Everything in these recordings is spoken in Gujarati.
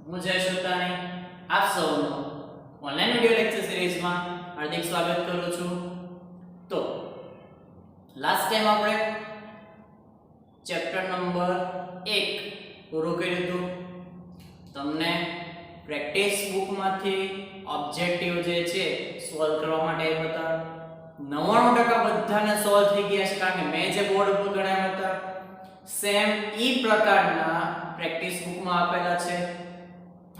હું જય સુતાણી આપ સૌનું ઓનલાઈન વિડિયો લેક્ચર સિરીઝમાં હાર્દિક સ્વાગત કરું છું। તો લાસ્ટ ટાઈમ આપણે ચેપ્ટર નંબર 1 પૂરું કર્યું હતું। તમને પ્રેક્ટિસ બુકમાંથી ઓબ્જેક્ટિવ જે છે સોલ્વ કરવા માટે હતા। 99% બધાને સોલ્વ થઈ ગયા છે, કારણ કે મેં જે બોર્ડ ઉપર ગણાવ્યા હતા સેમ ઈ પ્રકારના પ્રેક્ટિસ બુકમાં આપેલા છે।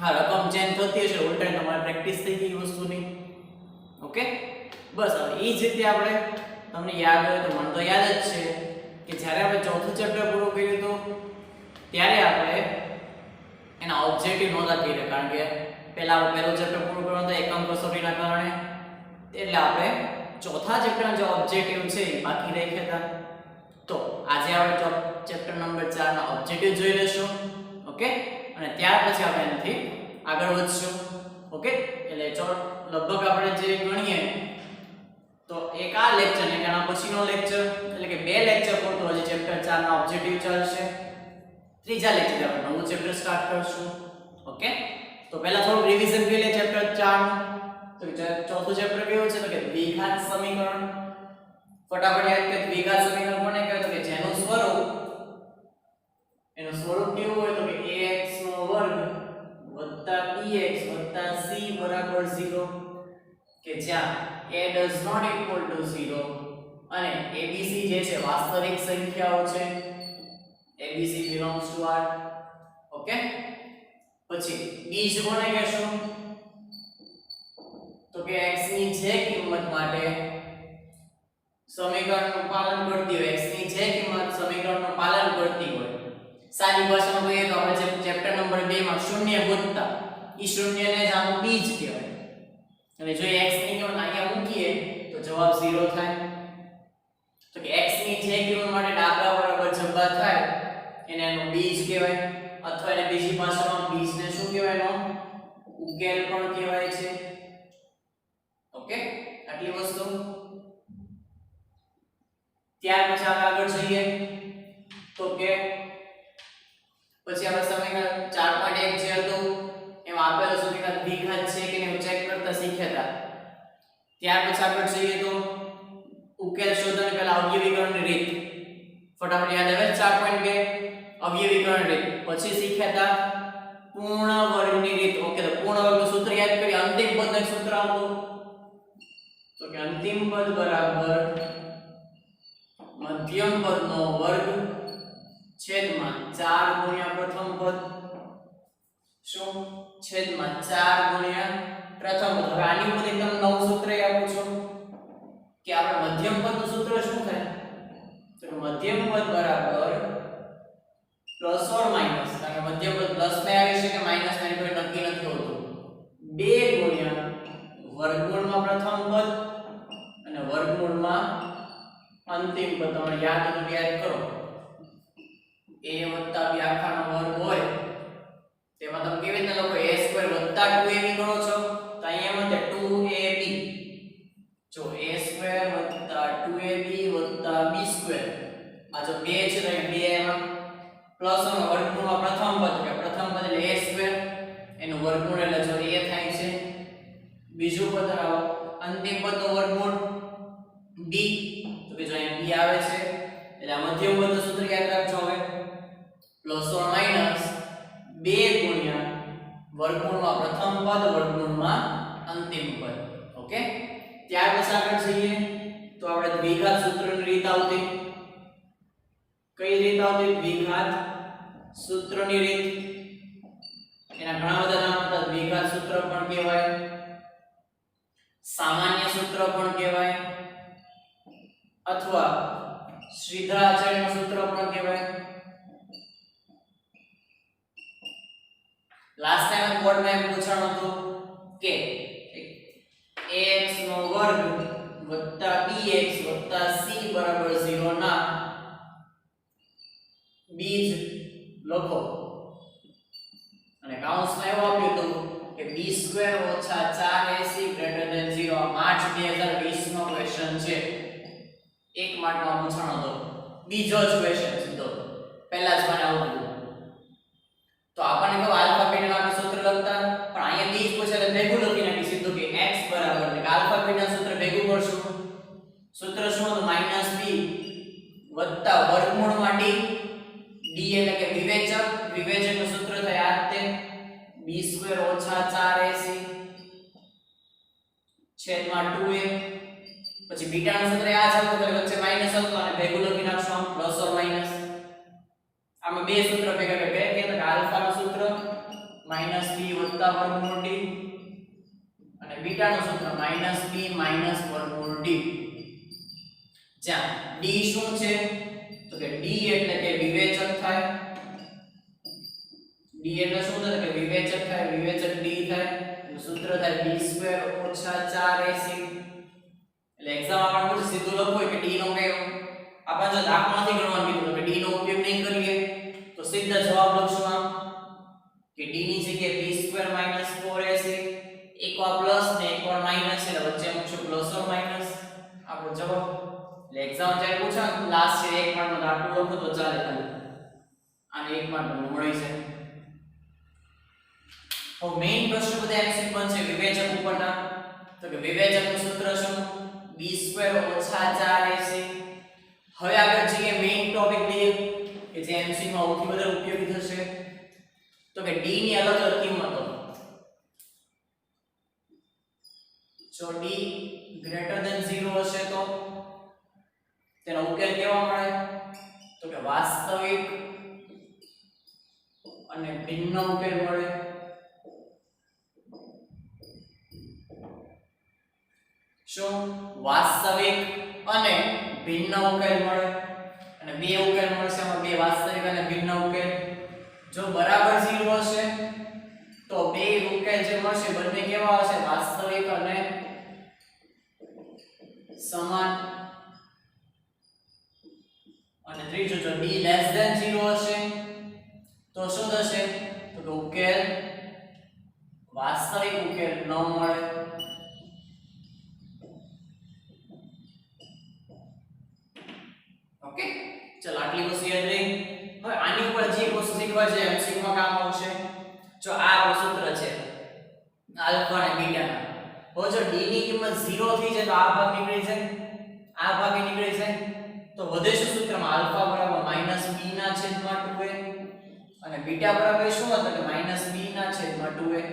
હા, રકમ ચેન્જ થતી હશે, ઉલટા તમારે પ્રેક્ટિસ થઈ ગઈ વસ્તુની। ઓકે, બસ હવે એ જ રીતે આપણે તમને યાદ હોય તો મને તો યાદ જ છે કે જ્યારે આપણે ચોથું ચેપ્ટર પૂરું કર્યું હતું ત્યારે આપણે એના ઓબ્જેક્ટિવ નહોતા કર્યા, કારણ કે પહેલું ચેપ્ટર પૂરું કરવાનું હતું એકમ કસોટીના કારણે, એટલે આપણે ચોથા ચેપ્ટરના જે ઓબ્જેક્ટિવ છે એ બાકી રાખ્યા હતા। તો આજે આપણે ચેપ્ટર નંબર 4 ના ઓબ્જેક્ટિવ જોઈ લેશું। ઓકે, અને ત્યાર પછી આપણે એનાથી આગળ વધશું। ઓકે, એટલે લગભગ આપણે જે ગણીએ તો એક આ લેક્ચર ને એના પછીનો લેક્ચર, એટલે કે બે લેક્ચર પૂરતો હજી ચેપ્ટર 4 ના ઓબ્જેક્ટિવ ચાલશે। ત્રીજા લેક્ચર આપણે નવું ચેપ્ટર સ્ટાર્ટ કરશું। ઓકે, તો પહેલા થોડું રિવિઝન કરી લે ચેપ્ટર 4 નું। તો ચોથું ચેપ્ટર કેવું છે તો કે દ્વિઘાત સમીકરણ। ફટાફટ યાદ કે દ્વિઘાત સમીકરણ કોને કહેવાય તો કે જેનું સ્વરૂપ કેવું હોય તો કે ax નો વર્ગ વત્તા bx વત્તા c બરાબર 0, કે જ્યાં a does not equal to 0 અને abc જે છે વાસ્તવિક સંખ્યાઓ છે। abc belongs to R। Okay, પછી બીજ કોને કહેશું તો કે x ની જે કિંમત માટે સમીકરણનું પાલન કરતી હોય, x ની જે કિંમત સમીકરણનું પાલન કરતી હોય, સાદી ભાષામાં કહીએ તો આપણે ચેપ્ટર નંબર 2 માં શૂન્ય ગોતતા ઈ શૂન્યને જ આનું બીજ કહેવાય। અને જો x ની કિંમત અહીંયા મૂકીએ તો જવાબ 0 થાય। તો કે x ની જે કિંમત માટે ડાબા બરાબર જવાબ થાય એને એનું બીજ કહેવાય, અથવા એને બીજી ભાષામાં બીજને શું કહેવાય એનો ઉકેલ પણ કહેવાય છે। ઓકે, આટલી વસ્તુ। ત્યાર પછી આપણે આગળ જઈએ તો કે પછી આપણે સમીકરણ 4.1 જે હતું એમાં આપેલું સમીકરણ દ્વિઘાત છે કે નહીં ચેક કરતા શીખ્યા હતા। ત્યાર પછી આગળ જઈએ તો ઉકેલ શોધવાની પહેલા અવયવીકરણની રીત ફટાફટ યાદ આવે 4.2 અવયવીકરણ રીત, પછી શીખ્યા હતા પૂર્ણ વર્ગની રીત। ઓકે, તો પૂર્ણ વર્ગનું સૂત્ર યાદ કરીએ, અંતિમ પદનું સૂત્ર આવતું તો કે અંતિમ પદ બરાબર મધ્યમ પદનો વર્ગ છેદમાં 4 ગુણ્યા પ્રથમ પદ, શું છેદમાં 4 ગુણ્યા પ્રથમ પદ। હવે આની ઉપર એકદમ નવું સૂત્ર આપું છું કે આપણે મધ્યમ પદનું સૂત્ર શું થાય તો કે મધ્યમ પદ બરાબર પ્લસ ઓર માઈનસ, કારણ કે મધ્યમ પદ પ્લસ માં આવી શકે માઈનસ માં કોઈ નક્કી નથી હોતું, 2 ગુણ્યા વર્ગમૂળમાં પ્રથમ પદ અને વર્ગમૂળમાં અંતિમ પદ। તમારે યાદ હોય તો યાદ કરો, a વત્તા b આખાનો વર્ગ હોય તેમાં તમે કેવી રીતે લખો a² વત્તા 2ab ગણો છો તો અહીંયા મતે 2ab, જો a² વત્તા 2ab વત્તા b² આ જો 2 છે તો 2 એમાં પ્લસ નો વર્ગમૂળમાં પ્રથમ પદ, કે પ્રથમ પદ એટલે a² એનું વર્ગમૂળ એટલે જો a થાય છે, બીજું પદ અંતિમ પદનું વર્ગમૂળ b, તો કે જો અહીંયા b આવે છે એટલે આ મધ્યમ પદનું સૂત્ર યાદ રાખજો। હવે પ્લસ ઓર માઈનસ 2 ગુણ્યા વર્ગમૂળમાં પ્રથમ પદ વર્ગમૂળમાં અંતિમ પદ। ઓકે, ત્યાર પછી આગળ જઈએ તો આપણે દ્વિઘાત સૂત્રની રીત આવતી। કઈ રીત આવતી? દ્વિઘાત સૂત્રની રીત। એના ઘણા બધા નામ હતા, દ્વિઘાત સૂત્ર પણ કહેવાય, સામાન્ય સૂત્ર પણ કહેવાય, અથવા શ્રીધરાચાર્યનું સૂત્ર પણ કહેવાય। લાસ્ટ ટાઈમ બોર્ડમાં એમ પૂછાણું હતું કે ax નો વર્ગ વત્તા bx વત્તા c બરાબર 0 ના બીજ લખો, અને કૌંસમાં એવું આપ્યું હતું કે b² ઓછા 4ac ગ્રેટર ધેન 0। આ માર્ચ 2020 નો ક્વેશ્ચન છે, 1 માર્કમાં પૂછાણો હતો, બીજો જ ક્વેશ્ચન સીધો પહેલા જ મને આવતું। તો આપણને કહો આલ્ફા બીટા નું સૂત્ર વર્ગમૂળમાં d એટલે કે વિવેચકનું સૂત્ર થાય આ તે b² - 4ac છેદમાં 2a પછી બીટાનું સૂત્ર આ જ હતું એટલે વચ્ચે માઈનસ હતું અને ભેગું લખી નાખશું આમ પ્લસ ઓર માઈનસ આમાં બે સૂત્ર ભેગા ભેગા કે આલ્ફાનું સૂત્ર -b વર્ગમૂળ d અને બીટાનું સૂત્ર -b વર્ગમૂળ d જ્યાં d શું છે તો કે d એટલે કે વિવેચક થાય d એટલે શું થાય કે વિવેચક થાય વિવેચક d થાય એનું સૂત્ર થાય b² - 4ac એટલે એક્ઝામ માં આપણે સીધું લખવું કે d નો કયો આપણે જો દાખલો નથી ગણવાનું કીધું કે d નો ઉપયોગ નહીં કરીએ તો સીધા જવાબ લખશું આમ કે d ની જગ્યાએ b² - 4ac એકવાર પ્લસ ને એકવાર માઈનસ એટલે વચ્ચે મૂકશું પ્લસ ઓર માઈનસ આપણો જવાબ એટલે એક્ઝામ જ્યારે પૂછે લાસ્ટ છે એક માર્કનો દાખલો લખો તો ચાલે ખાલી આને એક માર્ક મળી જાય તો મેઈન પ્રશ્ન બધા એમસીક્યુ છે વિવેચક ઉપરના તો કે વિવેચકનું સૂત્ર શું b² - 4ac હવે આગળ જઈએ મેઈન ટોપિક લઈએ કે જે એમસીક્યુ માં સૌથી વધારે ઉપયોગી થશે તો કે d ની અલગ અલગ કિંમતો જો d > 0 હશે તો તેનો ઉકેલ કેવો મળે તો કે વાસ્તવિક અને ભિન્ન ઉકેલ મળે શું વાસ્તવિક અને ભિન્ન ઉકેલ મળે અને બે ઉકેલ મળશે આમાં બે વાસ્તવિક અને ભિન્ન ઉકેલ જો બરાબર 0 હશે તો બે ઉકેલ જે મળશે બંને કેવા હશે વાસ્તવિક અને સમાન અને ત્રીજું જો d < 0 હશે તો શું થશે તો કે ઉકેલ વાસ્તવિક ઉકેલ ન મળે ઓકે ચલો આટલી વસ્તુ યાદ રહી હવે આની ઉપર જે વસ્તુ શીખવા છે એમસીક્યુ માં કામ આવશે જો આ સૂત્ર છે આલ્ફા અને બીટા હવે જો d ની કિંમત 0 થઈ જાય તો આ ભાગ નીકળી જાય આ ભાગ નીકળી જાય તો વધે શું સૂત્રમાં આલ્ફા બરાબર -b/2a અને બીટા બરાબર શું હતું કે -b/2a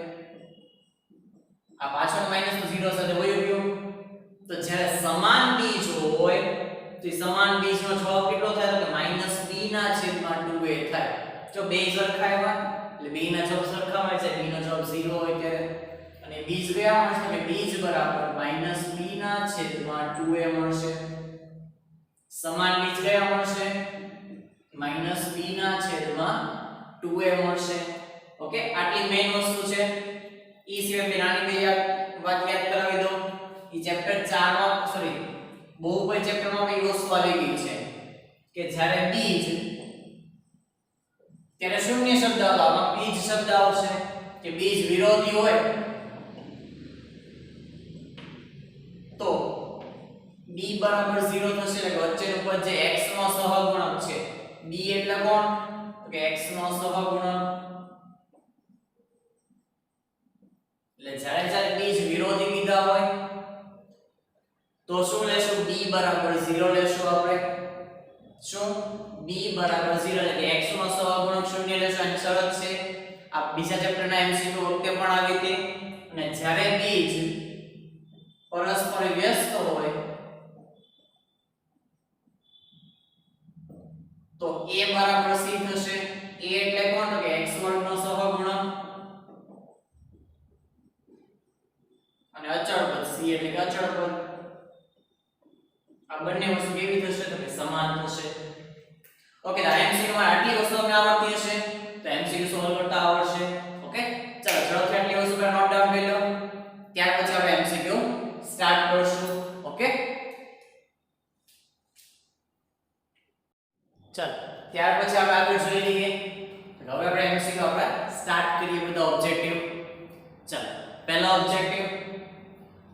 આ પાછળ માઈનસ નો 0 સાથે વયો ગયો તો જ્યારે સમાન બીજ હોય તો સમાન બીજનો જવાબ કેટલો થાય તો કે -b/2a થાય જો બે સરખા આવ્યા એટલે બે ના જવાબ સરખા હોય છે b નો જવાબ 0 હોય ત્યારે અને બીજ કયા મળશે કે બીજ બરાબર -b/2a મળશે સમાન બીજ કયા મળશે -b/2a મળશે ઓકે આટલી મેઈન વસ્તુ છે ઈ સિવાય બે નાની બે વાત યાદ કરાવી દો ઈ ચેપ્ટર 4 માં સોરી બહુપદી ચેપ્ટર માં બે વસ્તુ આવી ગઈ છે કે જ્યારે બીજ ત્યારે શૂન્ય શબ્દ આવવામાં બીજ શબ્દ આવશે કે બીજ વિરોધી હોય તો b બરાબર 0 થશે એટલે વચ્ચેનું પદ જે x નો સહગુણક છે b એટલે કોણ તો કે x નો સહગુણક એટલે જ્યારે બીજ વિરોધી કીધા હોય તો શું લેશું b બરાબર 0 લેશું આપણે શું b બરાબર 0 એટલે કે x નો સહગુણક શૂન્ય લેશું અને શરત છે આ બીજા ચેપ્ટરના એમસીક્યુ વખતે પણ આવી હતી અને જ્યારે બીજ પરસ્પર વ્યસ્ત હોય તો a બરાબર c થશે a એટલે કોણ તો કે x વર્ગ નો સહગુણક અને અચળ પદ c એટલે કે અચળ પદ આ બંને વસ્તુ કેવી થશે તો કે સમાન થશે ઓકે તો એમસીક્યુ માં આટલી વસ્તુ તમને આવડતી હશે તો એમસીક્યુ સોલ્વ કરતા આવડશે ઓકે ચાલો ઝડપથી આટલી વસ્તુ પર નોટ ડાઉન કરી લો ત્યાર પછી આપણે એમસીક્યુ સ્ટાર્ટ કરશું ઓકે ચાલો ત્યાર પછી આપણે આગળ જોઈ લઈએ તો હવે આપણે એમસીક્યુ આપણે સ્ટાર્ટ કરીએ બધા ઓબ્જેક્ટિવ ચાલો પહેલો ઓબ્જેક્ટિવ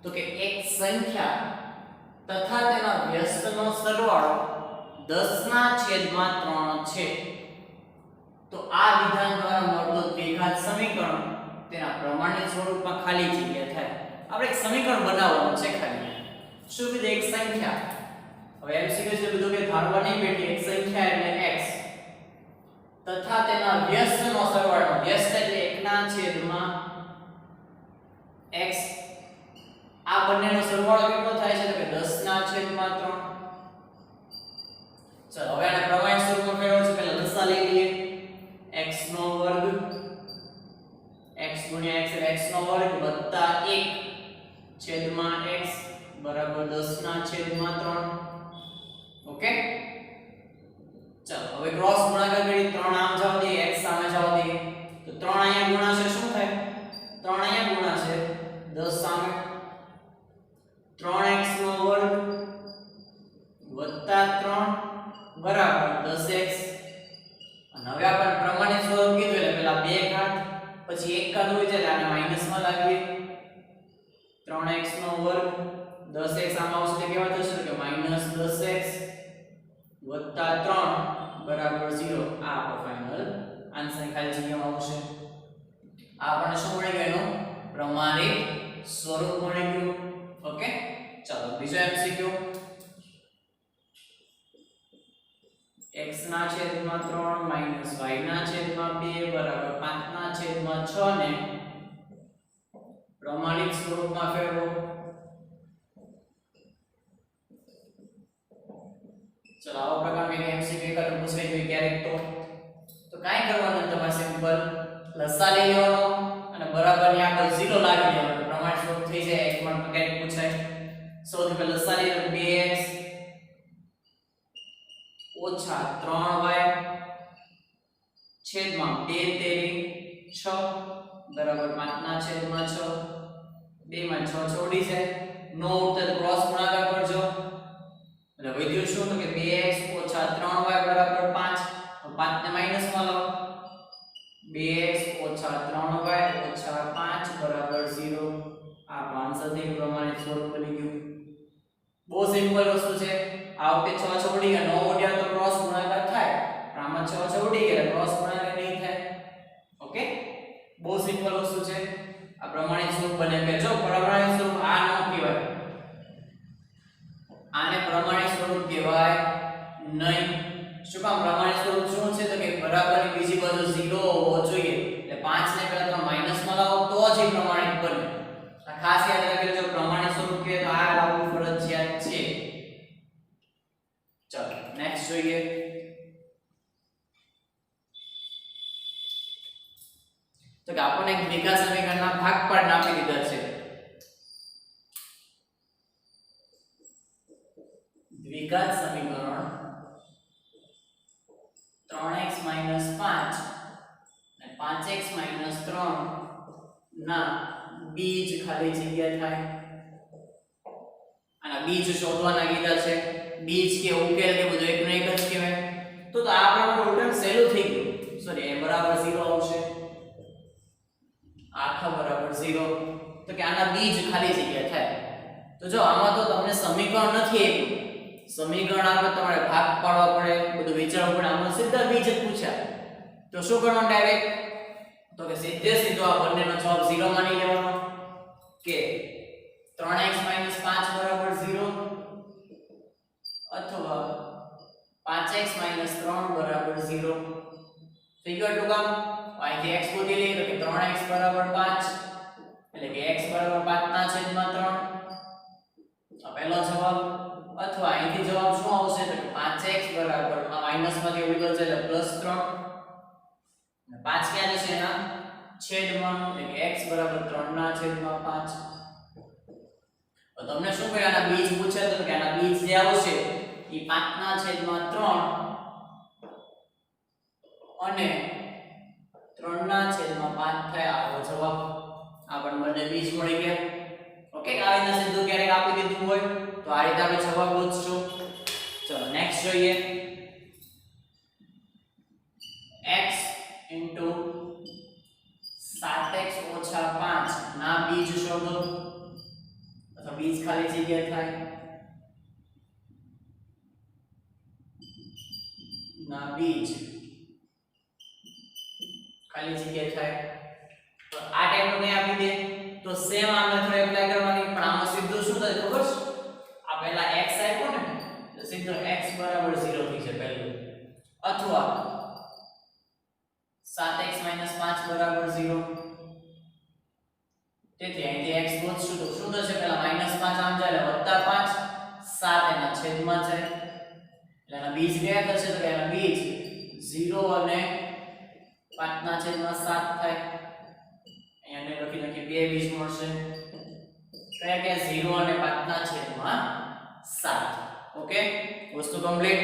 તો કે એક સંખ્યા તથા તેના વ્યસ્તનો સરવાળો 10/3 છે તો આ વિધાન દ્વારા મળતું દ્વિઘાત સમીકરણ તેના પ્રમાણિત સ્વરૂપમાં ખાલી જગ્યા થાય આપણે એક સમીકરણ બનાવવાનું છે ખાલી શું કીધું એક સંખ્યા હવે MCQ છે બધું કે ધારવા નહીં બેઠી એક સંખ્યા એટલે x તથા તેના વ્યસ્તનો સરવાળો, વ્યસ્ત એટલે 1 ના છેદમાં x, આ બંનેનો સરવાળો કેટલો થાય છે તો કે 10 ના છેદમાં 3. ચલો હવે આને પ્રમાણિત સ્વરૂપમાં ફેરવવું છે, પહેલા લસા લઈ લઈએ. x નો વર્ગ x ગુણ્યા x એટલે x નો વર્ગ વત્તા 1 છેદમાં x બરાબર 10 ના છેદમાં 3. ઓકે, ચાલો હવે ક્રોસ ગુણાકાર કરી 3 આમ જાવ દઈએ, x સામે જાવ દઈએ તો 3 અહીંયા ગુણાશે શું થાય? 3 અહીંયા ગુણાશે 10 સામે 3x નો વર્ગ વત્તા 3 બરાબર 10x. અને હવે આપણે પ્રમાણિત સ્વરૂપ કીધું એટલે પહેલા 2 ઘાત પછી 1 ઘાત હોય છે એટલે આને માઈનસમાં લાવીએ. 3x નો વર્ગ 10x આમાં આવશે તો કેવા થશે કે માઈનસ 10x વત્તા 3 બરાબર 0. આ આપણો ફાઇનલ આન્સર ખાલી જગ્યામાં આવશે. આ આપણને શું મળી ગયું? એનું પ્રમાણિત સ્વરૂપ મળી ગયું. ઓકે, ચાલો બીજો એમસીક્યુ. x ના છેદમાં 3 માઈનસ y ના છેદમાં 2 બરાબર 5 ના છેદમાં 6 ને પ્રમાણિત સ્વરૂપમાં ફેરવો. ચલો આવો પ્રકારનો એમસીક્યુ એકાદ પૂછાઈ ગયો ક્યારેક તો કાઈ કરવાનું તમારે સિમ્પલ લસા લઈ લેવાનો અને બરાબરની આગળ 0 લાગી દેવાનો, પ્રમાણિત સ્વરૂપ થઈ જાય. એક માં ક્યારેક પૂછાય. સૌથી પહેલા લસા લઈએ તો 2x ઓછા 3y છેદમાં 2 તેરી 6 બરાબર 5 ના છેદમાં 6. 2 માં 6 છોડી જાય, નો ઉડતા તો ક્રોસ ગુણાકાર કરજો એટલે વધ્યું શું તો કે 2x ઓછા 3y બરાબર 5. 5 ને માઈનસમાં લો, 2x ઓછા 3y ઓછા 5 બરાબર 0. આ આન્સર થઈ ગયો, પ્રમાણિત સ્વરૂપ બની ગયું. બહુ સિમ્પલ વસ્તુ છે. આ વખતે 6 છોડી ગયા, 9 ઉડ્યા તો ક્રોસ ગુણાકાર થાય, પણ આમાં 6 છોડી ગયા ક્રોસ ગુણાકાર નહીં થાય. ઓકે, બહુ સિમ્પલ વસ્તુ છે. આ પ્રમાણિત સ્વરૂપ બને કે જો પ્રમાણિત સ્વરૂપ આ ન કહેવાય, આને પ્રમાણિત સ્વરૂપ કહેવાય નહીં. શું કામ? પ્રમાણિત સ્વરૂપ શું છે તો કે બરાબરની બીજી બાજુ 0 હોવો જોઈએ. એટલે 5 ને પહેલા તમે માઈનસમાં લાવો તો જ એ પ્રમાણિત બને. આ ખાસ યાદ રાખજો, જો પ્રમાણિત સ્વરૂપ કહે તો આ લાવવું ફરજિયાત છે. ચાલો નેક્સ્ટ જોઈએ. તો કે આપણને એક દ્વિઘાત સમીકરણના ભાગપાડ આપી દીધા છે. દ્વિઘાત સમીકરણ 3x 5 અને 5x 3 ના બીજ ખાલી જગ્યા થાય. આના બીજ શોધવાના કીધા છે. બીજ કે ઉકેલ કે બધું એકનો એક જ કહેવાય. તો આ આપણું ઉદાહરણ સહેલું થઈ ગયું. સોરી, a બરાબર 0 આવશે, આખા બરાબર 0. તો કે આના બીજ ખાલી જગ્યા થાય. તો જો આમાં તો તમને સમીકરણ નથી આપ્યું, સમીકરણ આપણે તમારે ભાગ પાડવા પડે, બધું વિચારવું પડે. આમાં સીધા બીજ જ પૂછ્યા તો શું કરવાનું ડાયરેક્ટ? તો કે સીધો આ બંનેનો જવાબ 0 માની લેવાનો કે 3x 5 બરાબર 0 અથવા 5x 3 બરાબર 0. થઈ ગયું આટલું કામ. અહીંથી x ગોતી લઈએ તો કે 3x બરાબર 5 એટલે કે x બરાબર 5 ના છેદમાં 3 આ પહેલો જવાબ. અથવા અહીંથી જવાબ શું આવશે તો કે 5x બરાબર આ માઈનસમાંથી ઉડેલ છે એટલે +3 અને 5 ક્યાં જશે એના છેદમાં એટલે કે x બરાબર 3 ના છેદમાં 5. તો તમને શું કહે આના બીજ પૂછે તો કે આના બીજ જે આવશે એ 5 ના છેદમાં 3 અને 3 ના છેદમાં 5 થાય. આવો જવાબ. આપણને બંને બીજ મળી ગયા. ઓકે, આ રીતના સીધું ક્યારેક આપી દીધું હોય તો આ રીતે આપણે જવાબ ગોતશું. ચલો નેક્સ્ટ જોઈએ. x 7x 5 ના બીજ શોધો અથવા બીજ ખાલી જગ્યા થાય. ના બીજ ખાલી જગ્યા થાય. તો આ ટાઈપનું કઈ આપી દે તો સેમ આ મેથડ એપ્લાય કરવાની, પણ આમાં સીધું શું થાય ખબર છે? આ પહેલા x આપ્યો ને તો તો x બરાબર 0 થઈ છે પહેલું, અથવા 7x - 5 બરાબર 0. તેથી અહીંથી x ગોતશું તો શું થશે? પહેલા -5 આમ જાય એટલે +5, 7 એના છેદમાં જાય એટલે એના બીજ કયા થશે? તો કે એના બીજ 0 અને 5 ના છેદમાં 7 થાય. અહીંયા લખી નાખી બે બીજ મળશે. કયા કયા? 0 અને 5 ના છેદમાં 7. ઓકે, વસ્તુ કમ્પ્લીટ.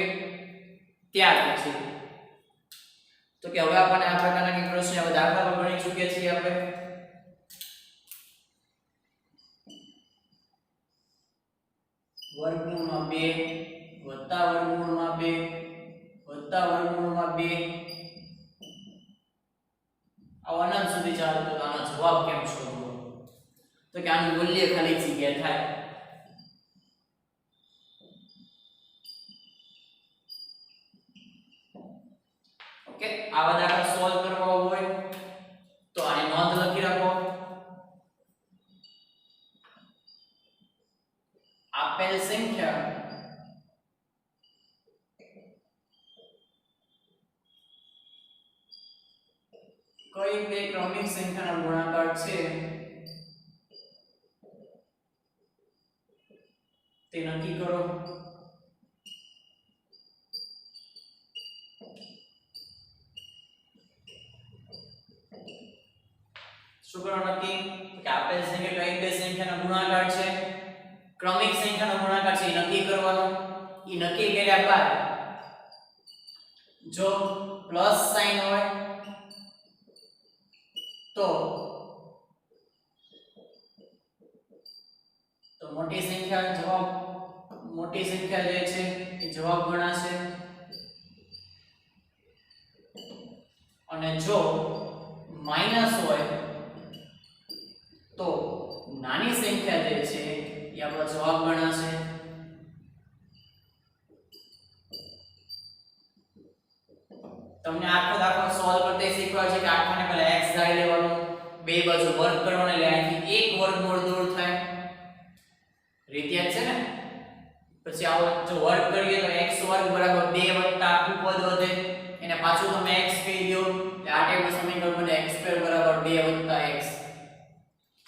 ત્યાર પછી તો કે હવે આપણને આ પ્રકારના કંઈક પ્રશ્ન હવે દાખલા પર ગણી ચૂક્યા છીએ આપણે. વર્ગમૂળમાં 2 વત્તા વર્ગમૂળમાં 2 વત્તા વર્ગમૂળમાં 2 આ અનંત સુધી ચાલે તો આનો જવાબ કેમ શોધવો? તો કે આનું મૂલ્ય ખાલી જગ્યા થાય. ઓકે, આવા દાખલા સોલ્વ કરવા હોય તો આની નોંધ લખી રાખો. આપેલ સંખ્યા કઈ બે ક્રમિક સંખ્યાનો ગુણાકાર છે તે નક્કી કરો. શું કરો નક્કી? કે આપેલ સંખ્યા કઈ બે સંખ્યાનો ગુણાકાર છે, ક્રમિક સંખ્યાનો ગુણાકાર છે એ નક્કી કરવાનો. એ નક્કી કર્યા બાદ જો પ્લસ સાઇન હોય તો મોટી સંખ્યા જવાબ, મોટી સંખ્યા જે છે એ જવાબ ગણાશે. અને જો માઈનસ હોય તો નાની સંખ્યા જે છે એ આપણો જવાબ ગણાશે. તમને આખો દાખલો સોલ્વ કરતે શીખવાડે છે કે આખાને પહેલા x ધારી લેવાનું, બે બાજુ વર્ગ કરવાનો એટલે અહીંથી એક વર્ગમૂળ દૂર થાય. રીત યાદ છે ને? પછી આવો જો વર્ગ કરીએ તો x વર્ગ બરાબર 2 વત્તા આખું પદ વધે, એને પાછું તમે x કહી દો એટલે આ ટાઈપનું સમીકરણ બને x² બરાબર 2 વત્તા x.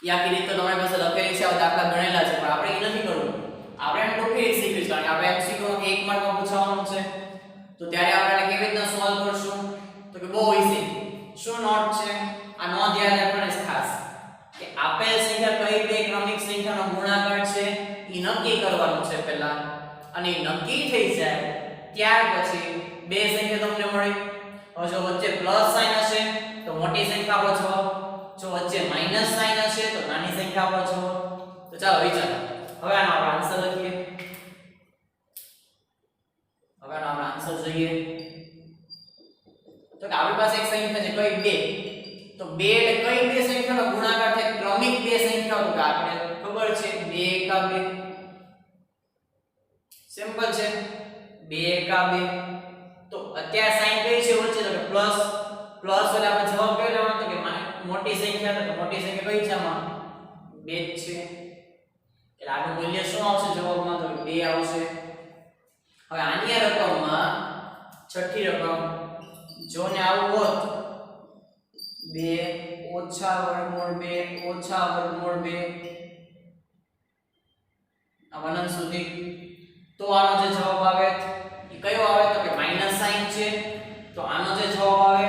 એ આખી રીત તો તમારી પાસે લખેલી છે, આ દાખલા ગણેલા છે, પણ આપણે એ નથી કરવું. આપણે એમ ટોપી રીત શીખવીશું કારણ કે આપણે MCQ માં 1 માર્કમાં પૂછવાનું છે. તો ત્યારે આપણે કેવી રીતના સોલ્વ કરશું? તો કે બહુ ઈઝી. શું નોટ છે? આ નોંધ યાદ રાખવાની ખાસ કે આપેલ સંખ્યા કઈ બે ક્રમિક સંખ્યાનો ગુણાકાર છે એ નક્કી કરવાનું છે પહેલા. અને નક્કી થઈ જાય ત્યાર પછી બે સંખ્યા તમને મળી. હવે જો વચ્ચે પ્લસ સાઇન હશે તો મોટી સંખ્યા આપો જવાબ, જો વચ્ચે માઈનસ સાઇન હશે તો નાની સંખ્યા આપો જવાબ. તો ચાલો વિચારો. હવે આનો આપણે આન્સર લખીએ. હવે આનો આપણે આન્સર જોઈએ તો કે આપણી પાસે એક સંખ્યા છે કઈ 2. તો 2 એટલે કઈ બે સંખ્યાનો ગુણાકાર થાય? ક્રમિક બે સંખ્યાઓ. તો આપણે ખબર છે 2 એકા 2. સિમ્પલ છે 2 એકા 2. તો અત્યારે સાઈન કઈ છે વચ્ચે? તો કે પ્લસ. પ્લસ એટલે આપણે જવાબ કયો લેવાનો? તો કે મોટી સંખ્યા. તો મોટી સંખ્યા કઈ છે આમાં? 2 જ છે. એટલે આનું મૂલ્ય શું આવશે જવાબમાં? તો 2 આવશે. હવે આની રકમમાં છઠ્ઠી રકમ જો ને આવું હોત 2 ઓછા વર્ગમૂળ 2 ઓછા વર્ગમૂળ 2 આ અનંત સુધી, તો આનો જે જવાબ આવે એ કયો આવે? તો કે માઈનસ સાઇન છે. તો આનો જે જવાબ આવે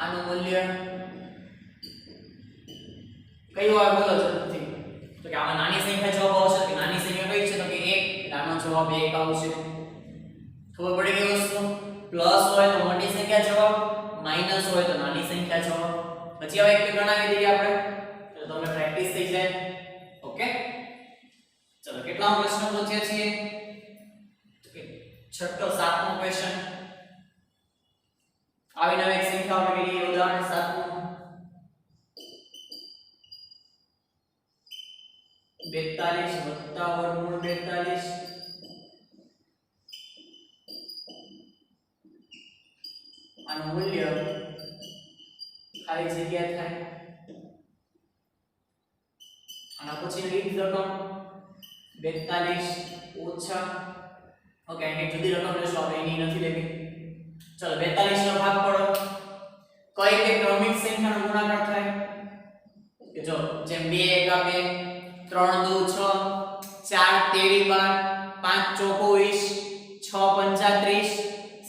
આનું મૂલ્ય કયું આવે બોલો જલ્દીથી? તો કે આમાં નાની સંખ્યા જવાબ આવશે. કે નાની સંખ્યા કઈ છે? તો કે 1. એટલે આનો જવાબ 1 આવશે. ખબર પડી ગઈ વસ્તુ? પ્લસ હોય તો મોટી સંખ્યા જવાબ, માઈનસ હોય તો નાની સંખ્યા જવાબ. પછી હવે એક ગણાવી દઈએ આપણે તો તમને પ્રેક્ટિસ થઈ જાય. ઓકે, ચલો કેટલા પ્રશ્નો પૂછ્યા છીએ? છઠ્ઠો સાતમો ક્વેશ્ચન. આવી નવી એક સંખ્યા આપણે લઈએ. ઉદાહરણ 7 42 વત્તા વર્ગમૂળ 42 આનું મૂલ્ય ખાલી જગ્યા થાય. આના પછી રીત રકમ 42 ઓછા ઓકે અહીં જુદી રકમ લેશો આપણે એની નથી લેવી ચલો 42 નો ભાગ પાડો કઈ કે ક્રમિક સંખ્યાનો ગુણાકાર થાય કે જો જેમ 2 એકા 2 3 દુ 6 4 તેરી 12 5 ચોકો 20 6 35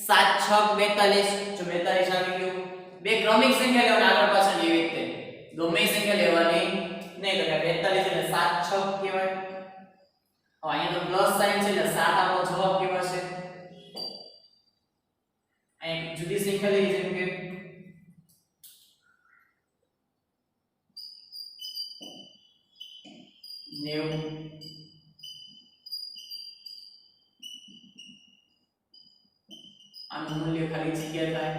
7 6 42 જો 42 આવી ગયું બે ક્રમિક સંખ્યા લેવાની આગળ પાછળ એવી રીતે ગમે સંખ્યા લેવાની નહીં તો 42 એટલે 7 6 કહેવાય હવે અહીંયા તો પ્લસ સાઇન છે એટલે 7 આપણો જવાબ કેવો છે અહીં જુદી સંખ્યા લઈ જેમ કે 90 આનું મૂલ્ય ખાલી જગ્યા થાય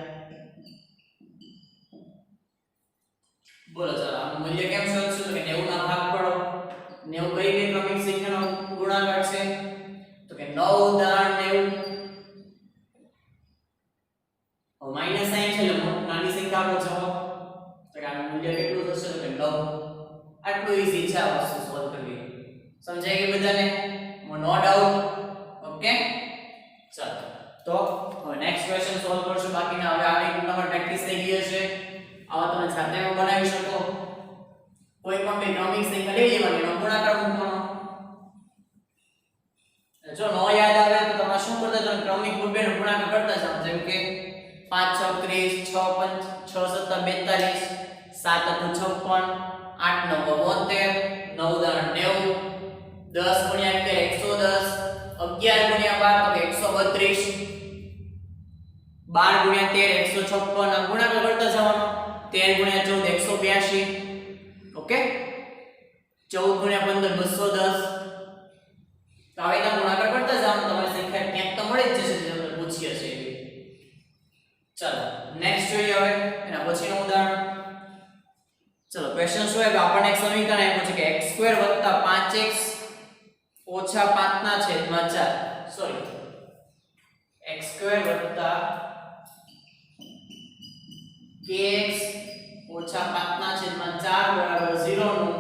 બોલો ચાલો આનું મૂલ્ય કેમ શોધશું તો કે 90 ના ભાગ પાડો 90 કઈ કઈ ક્રમિક સંખ્યાનો ગુણાકાર છે તો કે 9 દાણ 90 હવે માઈનસ સાઇન છે એટલે નાની સંખ્યા આપણો જવાબ તો કે આનું મૂલ્ય કેટલું થશે તો કે 9 આટલું ઈઝી છે આ વસ્તુ સોલ્વ કરવી સમજાય કે બધાને નો ડાઉટ ઓકે ચાલો તો હવે નેક્સ્ટ ક્વેશ્ચન સોલ્વ કરશું બાકીના હવે આની તમારે પ્રેક્ટિસ થઈ ગઈ હશે આવા તમે જાતે બનાવી શકો કોઈ પણ બે ક્રમિક સંખ્યા લઈ લેવાની એનો ગુણાકાર મૂકવાનો જો નો યાદ આવે તો તમે શું કરતા જાવ ક્રમિક બેનો ગુણાકાર કરતા જાવ જેમ કે 5 6 30 6 5 6 7 42 7 56 8 9 72 9 દાણ 90 10 ગુણ્યા 110 11 ગુણ્યા 12 તો 132 12 ગુણ્યા 13 156 આ ગુણાકાર કરતા જવાનો 13 ગુણ્યા 14 182 ઓકે 14 ગુણ્યા 15 210 તો આવી રીતે ગુણાકાર કરતા જવાનો તમારી સંખ્યા ક્યાંક તો મળી જ જશે જે આપણે પૂછીએ છીએ ચાલો નેક્સ્ટ જોઈએ હવે એના પછીનું ઉદાહરણ ચલો ક્વેશ્ચન શું છે કે આપણને એક સમીકરણ આપ્યું છે કે x2 5x 5 ના છેદમાં 4 સોરી x2 kx 5 ના છેદમાં 4 બરાબર 0 નું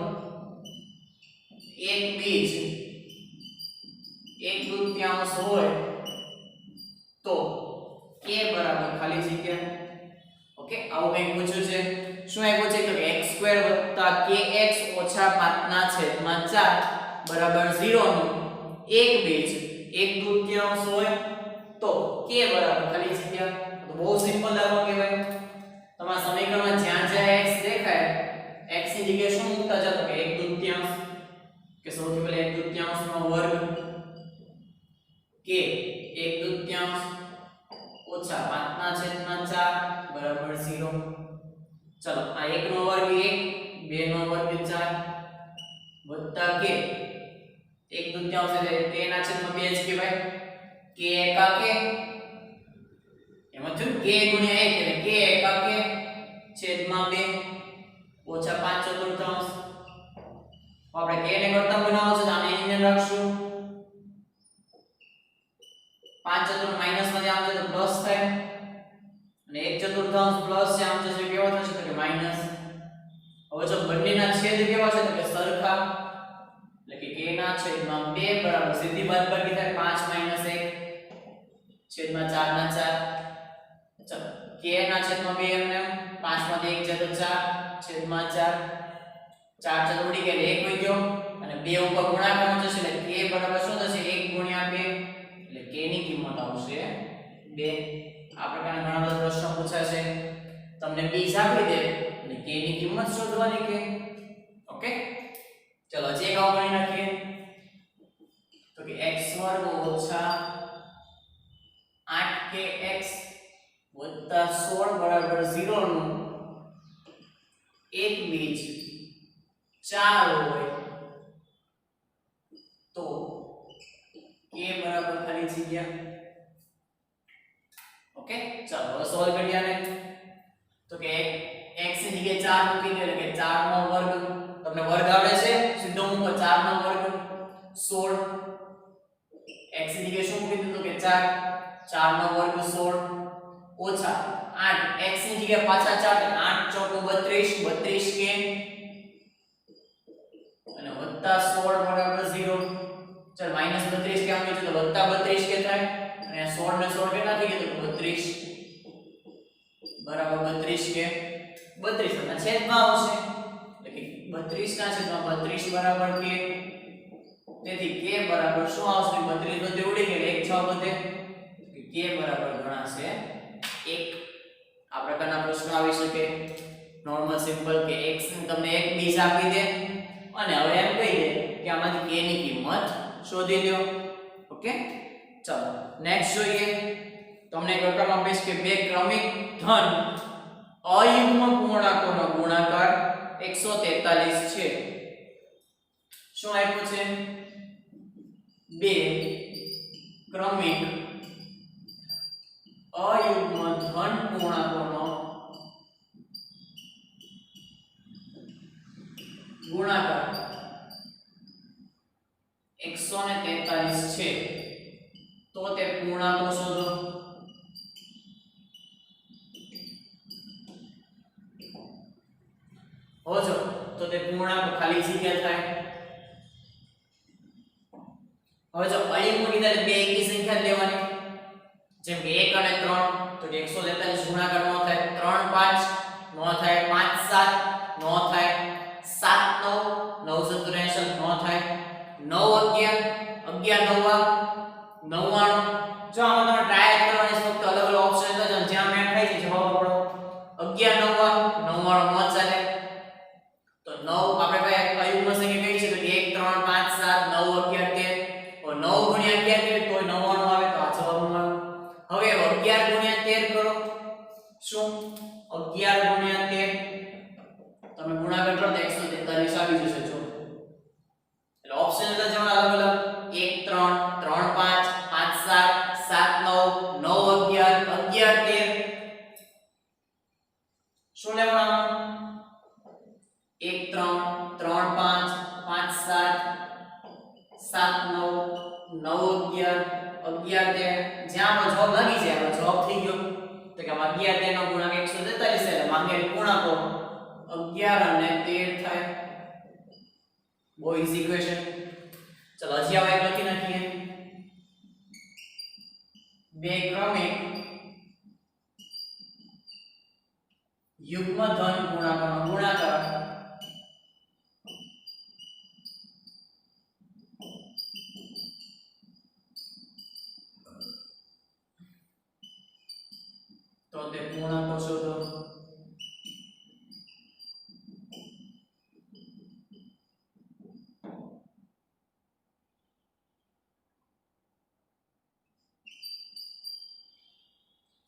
એક બીજ 1/2 હોય તો k બરાબર ખાલી જગ્યા ઓકે આવું કંઈક પૂછ્યું છે શું આપ્યું છે તો કે x2 kx 5 ના છેદમાં 4 બરાબર 0 નું એક બીજ 1/2 હોય તો k બરાબર ખાલી જગ્યા તો બહુ સિમ્પલ દાખલો કહેવાય તમારા સમીકરણમાં જ્યાં જ્યાં x દેખાય x ની જગ્યાએ શું મૂકતા જાવ તો કે 1/2 કે સૌથી પહેલા 1/2 નો વર્ગ k 1/2 ઓછા 5 ના છેદમાં 4 બરાબર 0 ચલો આ 1 નો વર્ગ 1 2 નો વર્ગ 4 વત્તા k 1/2 એટલે k ના છેદમાં 2 જ કહેવાય k એકા k એમાં જો k ગુણ્યા 1 એટલે k એકા k છેદમાં 2 ઓછા 5/4 આપણે k ને કરતા બનાવવો છે તો આને એને રાખશું 5/4 માઈનસ માંથી આમ જતો પ્લસ થાય અને 1/4 પ્લસ છે આમ જશે કેવો થશે તો કે માઈનસ હવે જો બંનેના છેદ કેવા છે તો કે સરખા એટલે કે k ના છેદમાં 2 બરાબર સીધી બાદબાકી થાય 5 - 1 છેદમાં 4 ના 4 ચલો k ના છેદમાં 2 એમને 5 માંથી 1 જતો 4 છેદમાં 4 4 જતો ઉડી ગયા 1 વઈ ગયો અને 2 ઉપર ગુણાકાર જશે એટલે k બરાબર શું થશે 1 ગુણ્યા 2 એટલે k ની કિંમત આવશે 2 આ પ્રકારના ઘણા બધા પ્રશ્નો પૂછાશે તમને બીજ આપી દે અને k ની કિંમત શોધવાની કે ઓકે ચલો જે કામ કરી નાખીએ તો કે x2 - 8kx + 16 બરાબર 0 નું એક બીજ 4 હોય તો k બરાબર ખાલી જગ્યા ઓકે ચાલો હવે સોલ્વ કરીએ આને તો કે x ની જગ્યાએ 4 મૂકી દે એટલે કે 4 નો વર્ગ તમને વર્ગ આવડે છે સીધો મૂકો 4 નો વર્ગ 16 x ની જગ્યાએ શું મૂકી દીધું કે 4 4 નો વર્ગ 16 ઓછા 8 x ની જગ્યાએ પાછા 4 એટલે 8 ચોક 32 32 કે અને વત્તા 16 બરાબર 0 ચાલ -32 કે આમ છે તો વત્તા 32 કે થાય થાય અને આ 16 ને 16 કેટલા થઈ ગયા તો 32 બરાબર 32 કે 32 ના છેદમાં આવશે એટલે કે 32 ના છેદમાં 32 બરાબર કે તેથી k બરાબર શું આવશે 32 બધે ઉડી ગયેલ 1 6 બધે k બરાબર ગણાશે 1 આ પ્રકારના પ્રશ્નો આવી શકે નોર્મલ સિમ્પલ કે x ને તમને એક બીજ આપી દે અને હવે એમ કહી દે કે આમાંથી k ની કિંમત શોધી લ્યો ઓકે ચલો નેક્સ્ટ જોઈએ તમને એક પ્રકારમાં આપેશ કે બે ક્રમિક ધન અયુગ્મ પૂર્ણાંકોનો ગુણાકાર 143 છે શું આપ્યું છે બે ક્રમિક અયુગ્મ ધન પૂર્ણાંકોનો ગુણાકાર 143 છે તો તે પૂર્ણાંકો શોધો હોજો તો તે પૂર્ણાંક ખાલી જગ્યા થાય હવે જો અયુગ્મ કીધા બે એકી સંખ્યા લેવાની જેમ કે 1 અને 3 તો કે 143 ગુણાકાર નો થાય 3 5 નો થાય 5 7 નો થાય 7 9 9 87 નો થાય 9 11 11 9 99 જો આમાં તમે ટ્રાય કરવાની છે ફક્ત અલગ અલગ ઓપ્શન હતા જ્યાં મેચ થાય છે જવાબ આપણો 11 99 નો ચાલે તો 9 આપણે કઈ અયુગ્મ સંખ્યા કઈ છે તો 1 3 5 7 9 11 13 9 ગુણ્યા 11 તો 99 આવે તો આ જવાબમાં હવે 11 ગુણ્યા 13 કરો શું 11 ગુણ્યા 13 તમે ગુણાકાર કરો તો 143 આવી જશે જો એટલે ઓપ્શન હતા જેમાં અલગ અલગ 1 3 3 5 5 7 7 9 9 11 11 13 શું લેવાનું 1 3 3 5 5 7 7 9 9 11 11 13 જ્યાં જવાબ લાગી જાય જવાબ થઈ ગયો તો કે આમાં 11 13 નો ગુણાકાર 143 એટલે માંગેલ પૂર્ણાંકો 11 અને 13 થાય બહુ ઈઝી ઇક્વેશન ચલો હજી આવા એક લખી નાખીએ બે ક્રમિક યુગ્મ ધન પૂર્ણાંકોનો ગુણાકાર તો તે પૂર્ણાંકો શોધો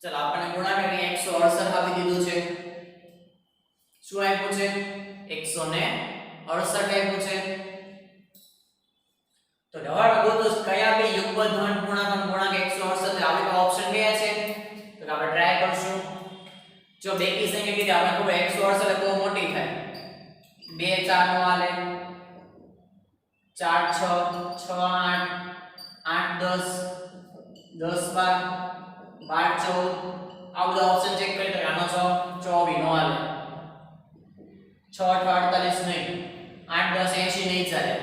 ચલ આપણે ગુણાકાર ને 168 આપી દીધું છે શું આપ્યું છે 168 આપ્યું છે તો હવે ગોતો કયા બે યુગ્મ ધન પૂર્ણાંક ગુણાંક 168 આવે તો ઓપ્શન કયા છે તો આપણે ટ્રાય કરશું જો બેકી સંખ્યા કીધી આપણે ખબર 168 એટલે બહુ મોટી થાય 2 4 નો આલે 4 6 6 8 8 10 10 12 12 14 આ બધા ઓપ્શન ચેક કરી તો આનો જવાબ 24 નો આલે 6 8 48 નહીં 8 10 80 નહીં ચાલે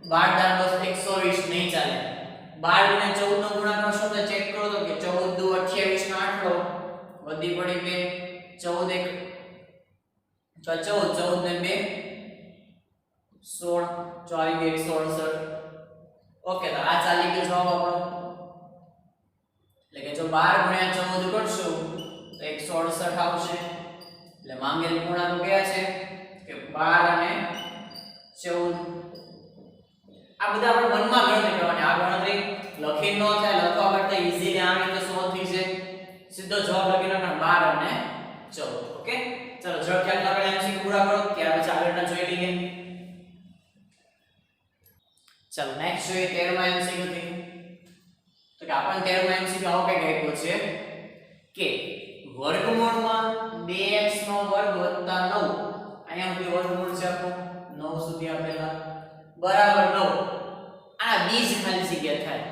12 10 120 નહીં ચાલે 12 ને 14 નો ગુણાકાર શું છે ચેક કરો તો કે 14 દુ 28 નો આટલો વધી પડી બે 14 1 14 14 ને 2 16 જો આવી ગઈ 168 ઓકે તો આ ચાલી ગયો જવાબ આપણો એટલે કે જો 12 ગુણ્યા 14 કરશું તો 168 આવશે એટલે માંગેલ પૂર્ણાંકો કયા છે કે 12 અને 14 આ બધા આપણે મનમાં ગણતરી કરવાની આ ગણતરી લખી ન થાય લખવા કરતા ઈઝીલી આ રીતે સોલ્વ થઈ જાય સીધો જવાબ લખી નાખવાનો 12 અને 14 ઓકે ચલો ઝડપથી આટલા આપણે એમસીક્યુ પૂરા કરો ત્યાર પછી આગળના જોઈ લઈએ ચલો નેક્સ્ટ જોઈએ 13મા એમસીક્યુ થી તો કે આપણને 13મા એમસીક્યુ આવો કઈ આપ્યો છે કે વર્ગમૂળમાં 2x નો વર્ગ વત્તા 9 અહીંયા સુધી વર્ગમૂળ છે આપણું 9 સુધી આપેલા બરાબર 9 આ બીજ ખાલી જગ્યા થાય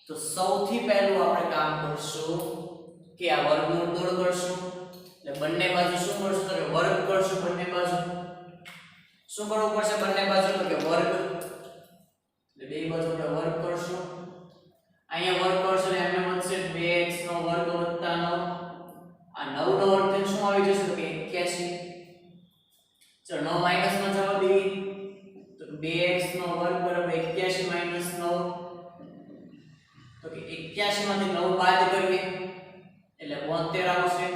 તો સૌથી પહેલું આપણે કામ કરશું કે આ વર્ગમૂળ દૂર કરશું એટલે બંને બાજુ શું કરશું તો કે વર્ગ કરશું બંને બાજુ શું કરવું પડશે બંને બાજુ તો કે વર્ગ એટલે બે બાજુ આપણે વર્ગ કરશું અહીંયા વર્ગ કરશો એટલે એમને વધશે 2x નો વર્ગ વત્તા 9 આ 9 નો વર્ગ એટલે શું આવી જશે તો કે 81 ચલો 9 માઈનસ માં જવા દઈએ તો 2x નો વર્ગ બરાબર 81 માઈનસ 9 તો કે 81 માંથી 9 બાદ કરીએ એટલે 72 આવશે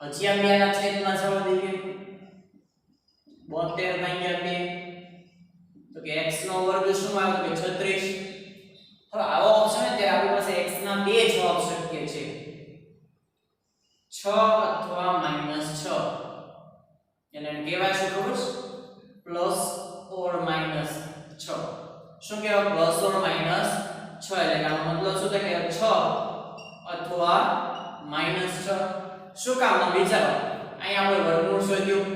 હજી આ બે ના છેદમાં જવા દઈએ 72 માં ગયા 2 તો કે x નો વર્ગ શું આવે તો કે 36 હવે આવો ઓપ્શન છે ત્યારે આપણી પાસે x ના બે જવાબ શક્ય છે 6 અથવા -6 એને કહેવાય શું ખબર છે પ્લસ ઓર માઈનસ 6 શું કહેવાય પ્લસ ઓર માઈનસ 6 એટલે આનો મતલબ શું થાય કે 6 અથવા -6 શું કામ વિચારો અહીંયા આપણે વર્ગમૂળ શોધ્યું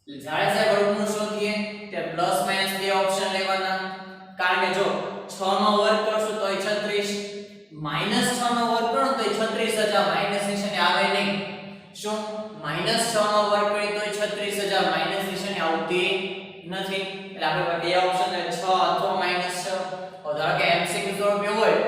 એટલે જ્યારે જ્યારે વર્ગમૂળ શોધીએ ત્યારે પ્લસ માઈનસ બે ઓપ્શન લેવાના કારણ કે જો 6 નો વર્ગ કરશો તોય 36 -6 નો વર્ગ કરો તોય 36 જ માઈનસ નિશાની આવે નહીં શું -6 નો વર્ગ કરીએ તોય 36 માઈનસ નિશાની આવતી નથી એટલે આપણે બે ઓપ્શન છે 6 અથવા -6 ધારો કે MCQ સ્વરૂપે હોય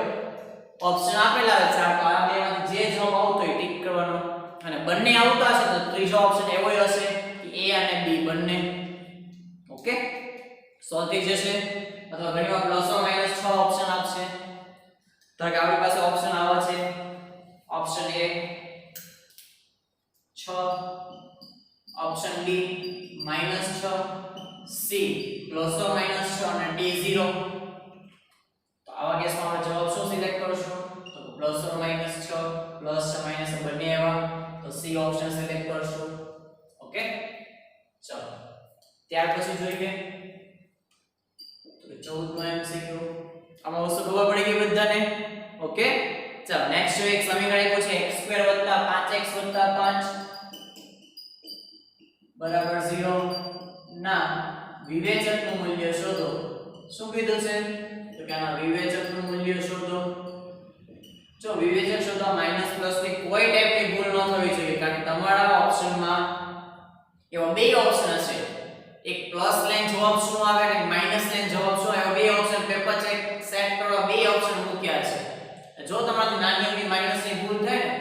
ઓપ્શન આપેલા છે ચાર તો આ બેમાંથી જે જવાબ આવતો હોય ટીક કરવાનો અને બંને આવતા હશે તો ત્રીજો ઓપ્શન એવો હશે કે A અને B બંને ઓકે સોલ્વ થઈ જશે અથવા ઘણીવાર પ્લસ ઓર માઈનસ 6 ઓપ્શન આપશે તો કે આપણી પાસે ઓપ્શન આવા છે option A 6 option B -6 C plus or minus 6 અને D 0 તો આવા કેસમાં આપણે જવાબ શું સિલેક્ટ કરશું તો plus or minus 6 plus minus બંને એવા તો C ઓપ્શન સિલેક્ટ કરશું ઓકે ચલો ત્યાર પછી જોઈએ તો 14 માં MCQ આમાં વસ્તુ ખબર પડી ગઈ બધાને ઓકે ચલો નેક્સ્ટ એક સમીકરણ આપ્યું છે x2 5x 5 બરાબર 0 ના વિવેચકનું મૂલ્ય શોધો શું કીધું છે તો કે આના વિવેચકનું મૂલ્ય શોધો જો વિવેચક શોધવા માઈનસ પ્લસ ની કોઈ ટાઈપની ભૂલ ન થવી જોઈએ કારણ કે તમારા ઓપ્શનમાં એવા બે ઓપ્શન હશે એક પ્લસ લાઈન જવાબ શું આવે અને માઈનસ લાઈન જવાબ શું આવે બે ઓપ્શન પેપર ચેક સેટ કરવા બે ઓપ્શન મૂક્યા છે જો તમારાથી નાની એવી માઈનસ ની ભૂલ થાય ને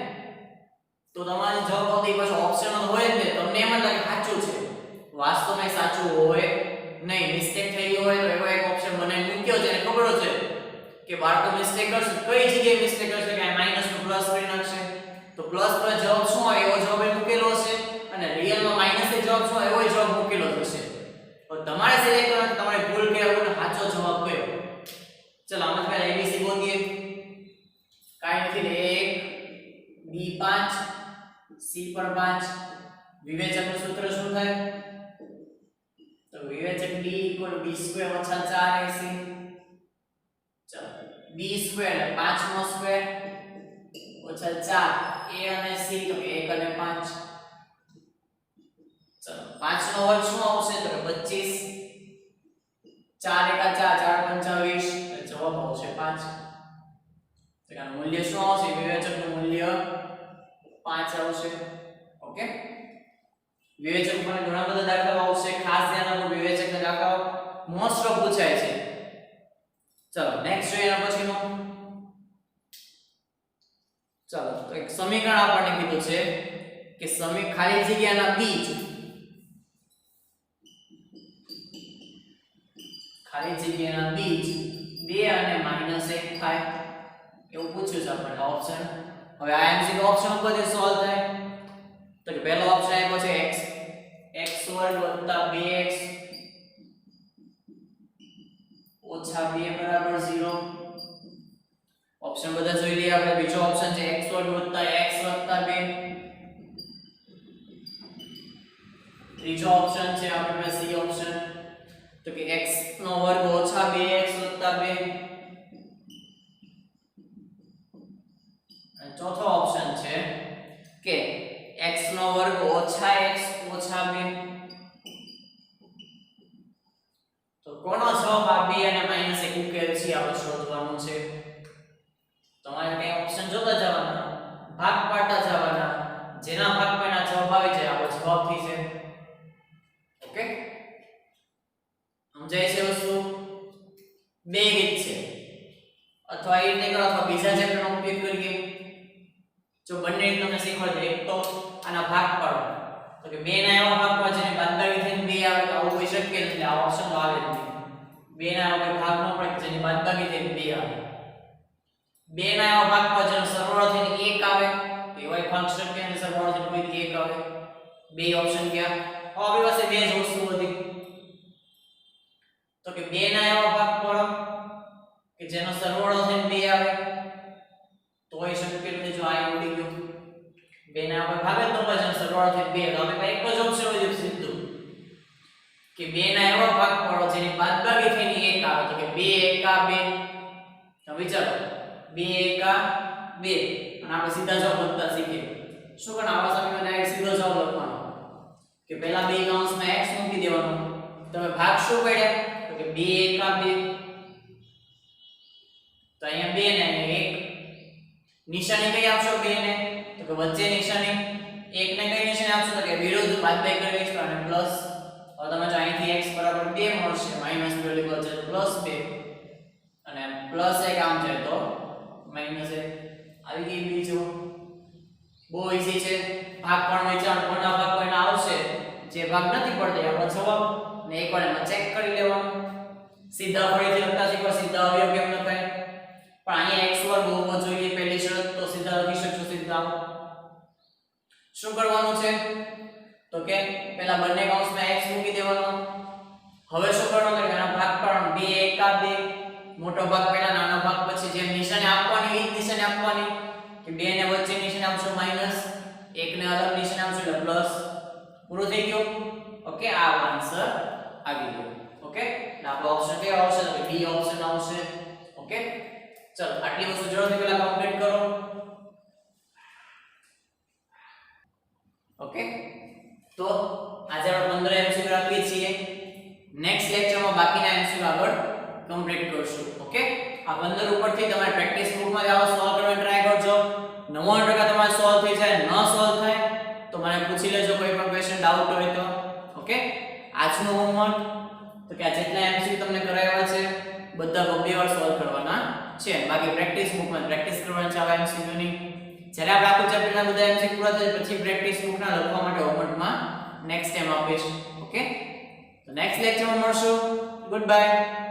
તો તમારો જવાબ આવતી પછી ઓપ્શન જ હોય ને તમને એમ જ લાગે સાચું છે વાસ્તવમાં સાચું હોય નહીં મિસ્ટેક થઈ ગઈ હોય તો એવો એક ઓપ્શન બનાવી મૂક્યો છે અને ખબર છે કે બાળકો મિસ્ટેક કરશે કઈ જગ્યાએ મિસ્ટેક કરશે કે માઈનસ નું પ્લસ કરી નાખશે તો પ્લસ પર જવાબ શું આવે એવો જવાબ એ મૂકેલો હશે અને રિયલમાં માઈનસ એ જવાબ શું એવો જવાબ મૂકેલો હશે તો તમારે સિલેક્ટ કરવાનું તમારે ભૂલ કે અને સાચો જવાબ કયો ચલો આમાં પહેલા ABC ગોતીએ કાઈ નથી 1 B5 C પર 5 વિવેચકનું સૂત્ર શું થાય તો વિવેચક D = B² - 4AC ચલો B² એટલે 5 નો સ્ક્વેર ઓછા 4 A અને C તો 1 અને 5 ચલો 5 નો વર્ગ શું આવશે તો 25 4 * 4 4 * 5 20 જવાબ આવશે 5 તો આનું મૂલ્ય શું આવશે વિવેચકનું મૂલ્ય 5 આવશે ઓકે વિવેચક પર ઘણા બધા દાખલાઓ આવશે ખાસ ધ્યાન આપો વિવેચકના દાખલાઓ મોસ્ટ ઓફ પૂછાય છે ચલો નેક્સ્ટ જોઈએ એના પછીનો ચલો તો એક સમીકરણ આપણને કીધું છે કે ખાલી જગ્યાના બીજ ખાલી જગ્યાના બીજ 2 અને -1 થાય એવું પૂછ્યું છે આપણને ઓપ્શન હવે આ MCQ ઓપ્શન ઉપરથી સોલ્વ થાય તો કે પહેલો ઓપ્શન આપ્યો છે x2 + 2x ઓછા 2 બરાબર 0 ઓપ્શન બધા જોઈ લઈએ આપણે બીજો ઓપ્શન છે x2 + x + 2 ત્રીજો ઓપ્શન છે આપણી પાસે C ઓપ્શન તો કે x નો વર્ગ ઓછા 2x + 2 અને ચોથો ઓપ્શન છે કે x નો વર્ગ ઓછા x ઓછા 2 તો કોનો જવાબ આ 2 અને -1 ઉકેલ છે આપણે શોધવાનું છે તમારે કઈ ઓપ્શન જોતા જવાના ભાગ પાડતા જવાના જેના ભાગમાં એના જવાબ આવી જાય આપણો જવાબ થઈ જાય ઓકે સમજાય છે વસ્તુ બે રીત છે જો બંને તમને શીખવાડ્યું એક તો આના ભાગ પાડો તો કે 2 ના એવા ભાગ પાડો જેને બાદબાકી થઈને 2 આવે તો આવું કોઈ શક્ય નથી આ ઓપ્શન તો આવે જ નહીં 2 ના એવા કોઈ ભાગ ન પડે જેને બાદબાકી થઈને 2 આવે 2 ના એવા ભાગ પાડો જેનો સરવાળો થઈને 1 આવે તો એવા ભાગ શક્ય નથી સરવાળો થઈને કોઈથી 1 આવે બે ઓપ્શન ક્યાં આપણી પાસે બે જ વસ્તુ હતી તો કે 2 ના એવા ભાગ પાડો કે જેનો સરવાળો થઈને 2 આવે તોય શક્ય નથી જો આ ઉડી ગયો 2 ના આપણે ભાગે તો પછી સરવાળો થઈને 2 તો આપણે એક જ ઓપ્શન હોય સીધું કે 2 ના એવા ભાગ પાડો જેની બાદબાકી થઈને 1 આવે તો કે 2 એકા 2 તો વિચારો 2 એકા 2 અને આપણે સીધા જવાબ લખતા શીખીએ શું કરવાનું આવા સમીકરણમાં ડાયરેક્ટ સીધો જવાબ લખવાનો કે પહેલા બે કૌંસમાં x મૂકી દેવાનો તમે ભાગ શું પાડ્યા તો કે 2 એકા 2 તો અહીંયા 2 ને 1 નિશાની કઈ આપશો 2 ને તો કે વચ્ચે નિશાની 1 ને કઈ નિશાની આપશો તો કે વિરુદ્ધ બાદબાકી કરવી અને પ્લસ હવે તમે જો અહીંથી x બરાબર 2 મળશે માઈનસ 2 લીધો છે પ્લસ 2 અને પ્લસ 1 આમ જાય તો માઈનસ 1 આવી ગઈ બીજો બહુ ઈઝી છે ભાગ પણ વિચાર કોના ભાગ કોઈના આવશે જે ભાગ નથી પડતો આપણો જવાબ ને એકવાર એમાં ચેક કરી લેવાનું સીધા ફરીથી લખતા શીખો સીધા અવયવ કેમ લખાય પણ અહીંયા x વર્ગ હોવો જોઈએ પહેલી શરત તો સીધા લખી શકશો સીધા શું કરવાનું છે તો કે પહેલા બંને કૌંસમાં x મૂકી દેવાનો હવે શું કરવાનું કે આના ભાગ પાડવાનો 2 એકા 2 મોટો ભાગ પહેલા નાનો ભાગ પછી જેમ નિશાની આપવાની એ જ નિશાની આપવાની કે 2 ને વચ્ચે નિશાની આપશો માઈનસ 1 ને અલગ નિશાની આપશો એટલે પ્લસ પૂરું થઈ ગયું ઓકે આ આન્સર આવી ગયો ઓકે એટલે આપણો ઓપ્શન કયો આવશે તો ડી ઓપ્શન આવશે ઓકે ચલો આટલી વસ્તુ જરૂરથી પહેલા કમ્પ્લીટ કરો ઓકે તો આજે આપણે 15 એમસીક્યુ રાખીએ છીએ નેક્સ્ટ લેક્ચરમાં બાકીના એમસીક્યુ આગળ કમ્પ્લીટ કરશું ઓકે આ 15 ઉપરથી તમારે પ્રેક્ટિસ બુકમાં આવો સોલ્વ કરવાનો ટ્રાય કરજો 99% તમારે સોલ્વ થઈ જાય ન સોલ્વ થાય તો મને પૂછી લેજો કોઈ પણ ક્વેશ્ચન ડાઉટ હોય તો ઓકે આજનું હોમવર્ક તો કે આ જેટલા એમસીક્યુ તમને કરાવ્યા છે બધા બબ્બે વાર સોલ્વ કરવાના છે બાકી પ્રેક્ટિસ બુકમાં પ્રેક્ટિસ કરવાની છે આવા એમસીક્યુ ની જ્યારે આપણે આખું ચેપ્ટરના બધા એમસીક્યુ પૂરા થાય પછી પ્રેક્ટિસ બુકના લખવા માટે હોમવર્કમાં નેક્સ્ટ ટાઈમ આપીશ ઓકે તો નેક્સ્ટ લેક્ચરમાં મળશું ગુડ બાય